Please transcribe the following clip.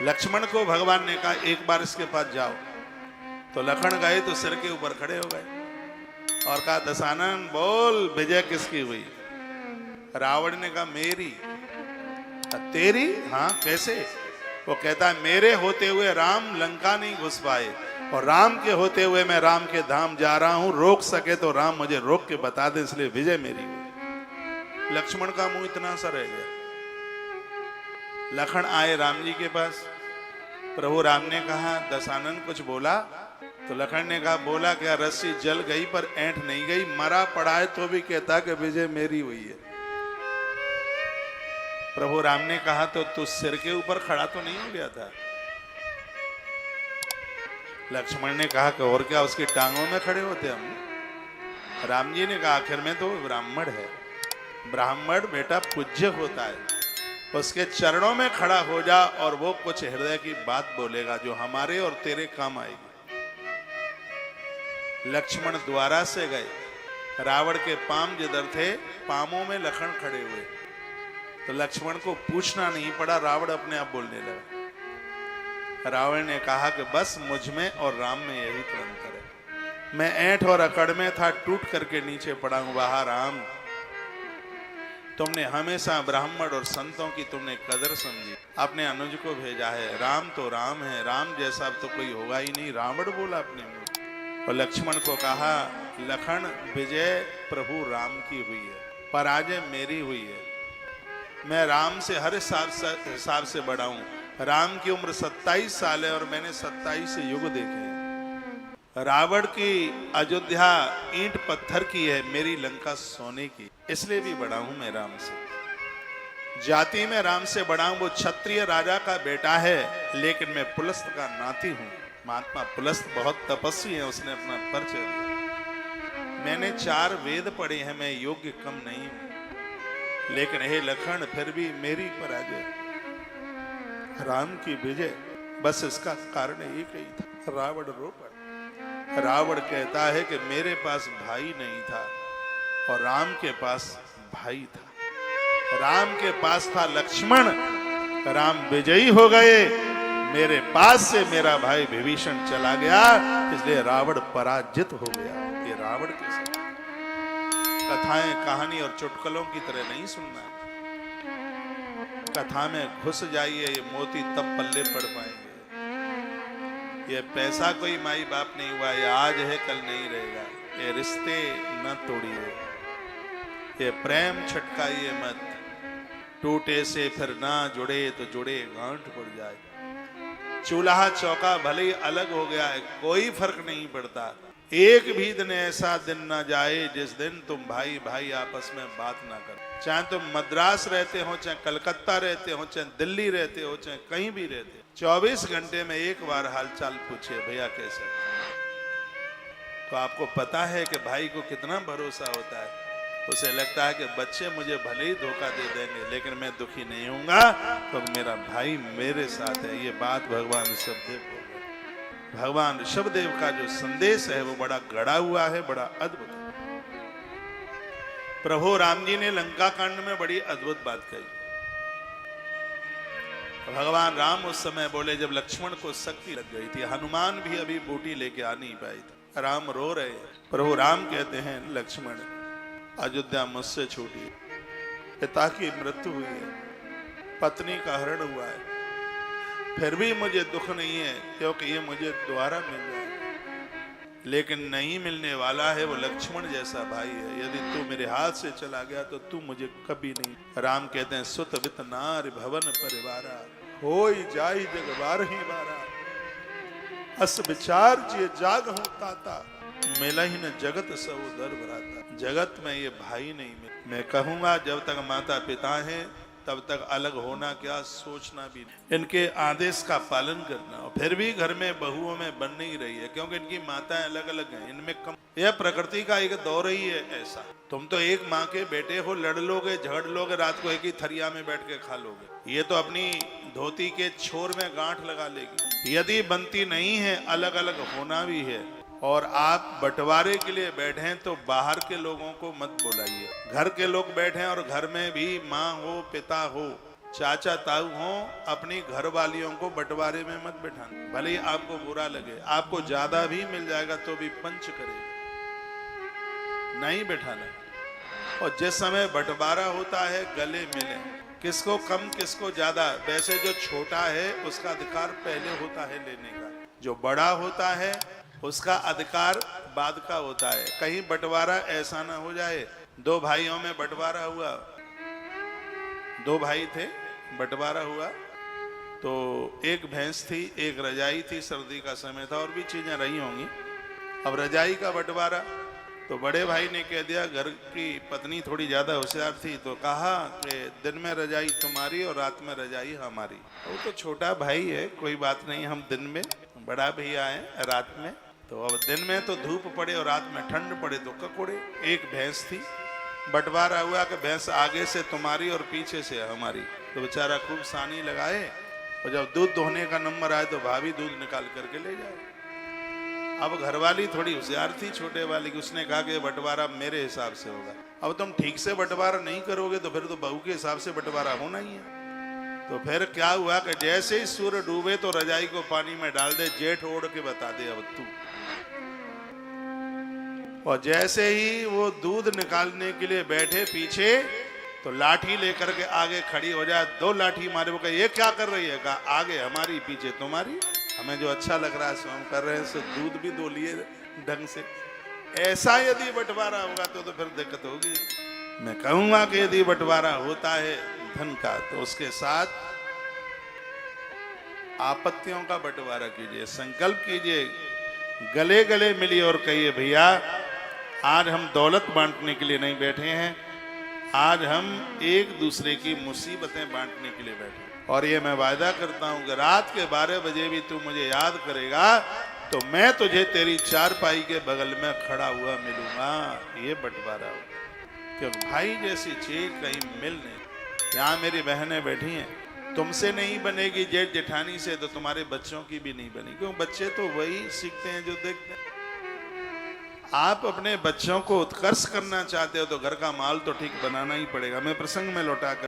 लक्ष्मण को भगवान ने कहा एक बार इसके पास जाओ। तो लखन गए तो सिर के ऊपर खड़े हो गए और कहा दशानन बोल विजय किसकी हुई। रावण ने कहा मेरी। तेरी? हाँ कैसे? वो कहता है मेरे होते हुए राम लंका नहीं घुस पाए और राम के होते हुए मैं राम के धाम जा रहा हूं, रोक सके तो राम मुझे रोक के बता दे, इसलिए विजय मेरी हुई। लक्ष्मण का मुंह इतना सा रह गया। लखन आए राम जी के पास। प्रभु राम ने कहा दशानन कुछ बोला? तो लखन ने कहा बोला क्या, रस्सी जल गई पर ऐंठ नहीं गई, मरा पड़ा है तो भी कहता कि विजय मेरी हुई है। प्रभु राम ने कहा तो तू सिर के ऊपर खड़ा तो नहीं हो गया था? लक्ष्मण ने कहा कि और क्या उसकी टांगों में खड़े होते हम? राम जी ने कहा आखिर में तो ब्राह्मण है, ब्राह्मण बेटा पूज्य होता है, उसके चरणों में खड़ा हो जा और वो कुछ हृदय की बात बोलेगा जो हमारे और तेरे काम आएगी। लक्ष्मण द्वारा से गए, रावण के पांव जिधर थे पांवों में लखन खड़े हुए, तो लक्ष्मण को पूछना नहीं पड़ा, रावण अपने आप बोलने लगा। रावण ने कहा कि बस मुझ में और राम में यही तो अंतर है, मैं ऐंठ और अकड़ में था, टूट करके नीचे पड़ा हूं, वहां राम। तुमने हमेशा ब्राह्मण और संतों की तुमने कदर समझी, अपने अनुज को भेजा है, राम तो राम है, राम जैसा तो कोई होगा ही नहीं, रावण बोला अपने मुंह। और लक्ष्मण को कहा लखन विजय प्रभु राम की हुई है, पराजय मेरी हुई है, मैं राम से हर हिसाब से बड़ा हूं। राम की उम्र 27 साल है और मैंने 27 युग देखे हैं। रावण की अयोध्या ईंट पत्थर की है, मेरी लंका सोने की, इसलिए भी बड़ा हूं मैं राम से। जाति में राम से बड़ा हूं, वो क्षत्रिय राजा का बेटा है, लेकिन मैं पुलस्त का नाती हूं। महात्मा पुलस्त बहुत तपस्वी है, उसने अपना परिचय दिया। मैंने 4 वेद पढ़े हैं, मैं योग्य कम नहीं हूं, लेकिन हे लखन फिर भी मेरी पराजय, राम की विजय, बस इसका कारण एक ही था, रावण रो पड़ा। रावण कहता है कि मेरे पास भाई नहीं था और राम के पास भाई था, राम के पास था लक्ष्मण, राम विजयी हो गए, मेरे पास से मेरा भाई विभीषण चला गया, इसलिए रावण पराजित हो गया। ये रावण के साथ कथाएं कहानी और चुटकुलों की तरह नहीं सुनना है, कथा में घुस जाइए, ये मोती तब पल्ले पड़ पाएंगे। ये पैसा कोई माई बाप नहीं हुआ, ये आज है कल नहीं रहेगा, ये रिश्ते न तोड़िए, ये प्रेम छटकाइए मत, टूटे से फिर ना जुड़े तो जुड़े गांठ पड़ जाए। चूल्हा चौका भले ही अलग हो गया है, कोई फर्क नहीं पड़ता, एक भी दिन ऐसा दिन ना जाए जिस दिन तुम भाई भाई आपस में बात ना करो। चाहे तुम मद्रास रहते हो, चाहे कलकत्ता रहते हो, चाहे दिल्ली रहते हो, चाहे कहीं भी रहते हो, 24 घंटे में एक बार हालचाल पूछिए भैया कैसे। तो आपको पता है कि भाई को कितना भरोसा होता है, उसे लगता है कि बच्चे मुझे भले ही धोखा दे देंगे लेकिन मैं दुखी नहीं होऊंगा, तो मेरा भाई मेरे साथ है। ये बात भगवान ऋषभदेव को, भगवान ऋषभदेव का जो संदेश है वो बड़ा गड़ा हुआ है, बड़ा अद्भुत है। प्रभु राम जी ने लंका कांड में बड़ी अद्भुत बात कही। भगवान राम उस समय बोले जब लक्ष्मण को शक्ति लग गई थी, हनुमान भी अभी बूटी लेके आ नहीं पाई थी, राम रो रहे। प्रभु राम कहते हैं लक्ष्मण अयोध्या मुझसे छूटी, पिता की मृत्यु हुई है, पत्नी का हरण हुआ है, फिर भी मुझे दुख नहीं है क्योंकि ये मुझे दोबारा मिल जाए, लेकिन नहीं मिलने वाला है वो लक्ष्मण जैसा भाई है। यदि तू मेरे हाथ से चला गया तो तू मुझे कभी नहीं। राम कहते हैं सुत वित नार भवन परिवारा, होई जाई जग बारही बारा, अस विचार जिए जाग हो ताता, मिला ही न जगत सब दर भराता। जगत में ये भाई नहीं मिले। मैं कहूंगा जब तक माता पिता हैं तब तक अलग होना क्या, सोचना भी नहीं, इनके आदेश का पालन करना। और फिर भी घर में बहुओं में बन नहीं रही है क्योंकि इनकी माताएं अलग अलग हैं, इनमें कम, यह प्रकृति का एक दौर ही है ऐसा। तुम तो एक माँ के बेटे हो, लड़ लोगे झगड़ लोगे, रात को एक ही थरिया में बैठ के खा लोगे, ये तो अपनी धोती के छोर में गांठ लगा लेगी। यदि बनती नहीं है, अलग अलग होना भी है। और आप बंटवारे के लिए बैठे तो बाहर के लोगों को मत बुलाइए, घर के लोग बैठे और घर में भी माँ हो पिता हो, चाचा ताऊ हो, अपनी घर वालियों को बंटवारे में मत बैठाना। भले ही आपको बुरा लगे, आपको ज्यादा भी मिल जाएगा तो भी पंच करेगा, नहीं बैठाना। और जिस समय बंटवारा होता है गले मिले, किसको कम किसको ज्यादा। वैसे जो छोटा है उसका अधिकार पहले होता है लेने का, जो बड़ा होता है उसका अधिकार बाद का होता है। कहीं बंटवारा ऐसा ना हो जाए, दो भाइयों में बंटवारा हुआ, दो भाई थे, बंटवारा हुआ तो एक भैंस थी, एक रजाई थी, सर्दी का समय था और भी चीजें रही होंगी। अब रजाई का बंटवारा, तो बड़े भाई ने कह दिया, घर की पत्नी थोड़ी ज्यादा होशियार थी तो कहा कि दिन में रजाई तुम्हारी और रात में रजाई हमारी। वो तो छोटा भाई है, कोई बात नहीं, हम दिन में, बड़ा भैया है रात में। तो अब दिन में तो धूप पड़े और रात में ठंड पड़े तो ककोड़े। एक भैंस थी, बंटवारा हुआ कि भैंस आगे से तुम्हारी और पीछे से हमारी। तो बेचारा खूब सानी लगाए और जब दूध दोहने का नंबर आए तो भाभी दूध निकाल करके ले जाए। अब घरवाली थोड़ी होशियार थी छोटे वाली की, उसने कहा कि बंटवारा मेरे हिसाब से होगा। अब तुम ठीक से बंटवारा नहीं करोगे तो फिर तो बहू के हिसाब से बंटवारा होना ही है। तो फिर क्या हुआ कि जैसे ही सूर्य डूबे तो रजाई को पानी में डाल दे, जेठ ओढ़ के बता दे अब तू। और जैसे ही वो दूध निकालने के लिए बैठे पीछे, तो लाठी लेकर के आगे खड़ी हो जाए, दो लाठी मारे। वो कहे ये क्या कर रही है? कहा आगे हमारी पीछे तुम्हारी, हमें जो अच्छा लग रहा है सो हम कर रहे हैं, सो दूध भी दो लिए ढंग से। ऐसा यदि बंटवारा होगा तो फिर दिक्कत होगी। मैं कहूंगा कि यदि बंटवारा होता है धन का तो उसके साथ आपत्तियों का बंटवारा कीजिए, संकल्प कीजिए, गले गले मिलिए और कहिए भैया आज हम दौलत बांटने के लिए नहीं बैठे हैं, आज हम एक दूसरे की मुसीबतें बांटने के लिए बैठे हैं। और ये मैं वायदा करता हूं कि रात के 12 बजे भी तू मुझे याद करेगा तो मैं तुझे तेरी चारपाई के बगल में खड़ा हुआ मिलूंगा। ये बंटवारा हो, क्योंकि भाई जैसी चीज कहीं मिल नहीं। यहाँ मेरी बहनें बैठी हैं, तुमसे नहीं बनेगी जेठ जेठानी से तो तुम्हारे बच्चों की भी नहीं बनेगी, क्यों बच्चे तो वही सीखते हैं जो देखते हैं। आप अपने बच्चों को उत्कर्ष करना चाहते हो तो घर का माल तो ठीक बनाना ही पड़ेगा। मैं प्रसंग में लौटा कर